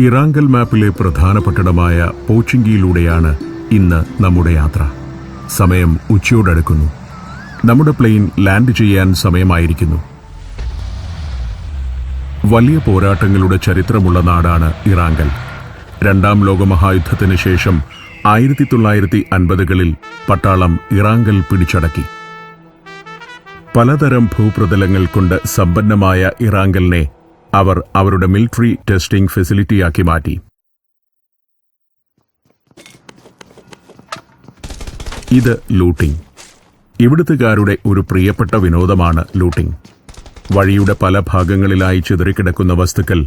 ഇറാങ്കൽ മാപ്പിലെ പ്രധാനപട്ടണമായ പോച്ചിങ്കിയിലൂടെയാണ് ഇന്ന് നമ്മുടെ യാത്ര. സമയം ഉച്ചയോടടുക്കുന്നു. നമ്മുടെ പ്ലെയിൻ ലാൻഡ് ചെയ്യാൻ സമയമായിരിക്കുന്നു. വലിയ പോരാട്ടങ്ങളുടെ ചരിത്രമുള്ള നാടാണ് ഇറാങ്കൽ. രണ്ടാം ലോകമഹായുദ്ധത്തിന് ശേഷം 1950കളിൽ പട്ടാളം ഇറാങ്കൽ പിടിച്ചടക്കി. പലതരം ഭൂപ്രതലങ്ങൾ കൊണ്ട് സമ്പന്നമായ ഇറാങ്കലിനെ അവർ അവരുടെ മിലിറ്ററി ടെസ്റ്റിംഗ് ഫെസിലിറ്റിയാക്കി മാറ്റി. ഇത് ലൂട്ടിംഗ്. ഇവിടുത്തുകാരുടെ ഒരു പ്രിയപ്പെട്ട വിനോദമാണ് ലൂട്ടിംഗ്. വഴിയുടെ പല ഭാഗങ്ങളിലായി ചിതറിക്കിടക്കുന്ന വസ്തുക്കൾ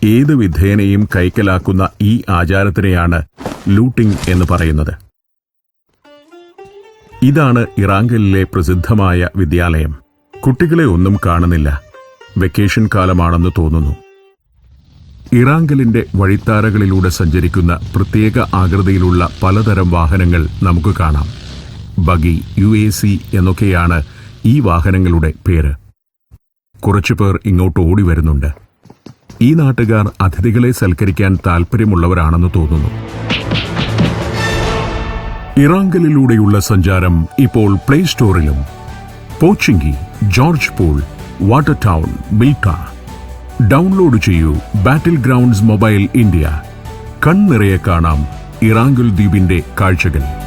ഏത് വിധേനയും കൈക്കലാക്കുന്ന ഈ ആചാരത്തിനെയാണ് ലൂട്ടിംഗ് എന്ന് പറയുന്നത്. ഇതാണ് ഇറാങ്കലിലെ പ്രസിദ്ധമായ വിദ്യാലയം. കുട്ടികളെ ഒന്നും കാണുന്നില്ല. വെക്കേഷൻ കാലമാണെന്ന് തോന്നുന്നു. ഇറാങ്കലിന്റെ വഴിത്താരകളിലൂടെ സഞ്ചരിക്കുന്ന പ്രത്യേക ആകൃതിയിലുള്ള പലതരം വാഹനങ്ങൾ നമുക്ക് കാണാം. ബഗി, UAC എന്നൊക്കെയാണ് ഈ വാഹനങ്ങളുടെ പേര്. കുറച്ചുപേർ ഇങ്ങോട്ട് ഓടി വരുന്നുണ്ട്. ഈ നാട്ടുകാർ അതിഥികളെ സൽക്കരിക്കാൻ താൽപ്പര്യമുള്ളവരാണെന്ന് തോന്നുന്നു. ഇറാങ്കലിലൂടെയുള്ള സഞ്ചാരം ഇപ്പോൾ പ്ലേ സ്റ്റോറിലും. Pochinki, Georgopol, water town, Mylta. Download ചെയ്യൂ ബാറ്റിൽ ഗ്രൗണ്ട്സ് മൊബൈൽ ഇന്ത്യ. കൺനിറയെ കാണാം ഇറാങ്കൽ ദ്വീപിന്റെ കാഴ്ചകൾ.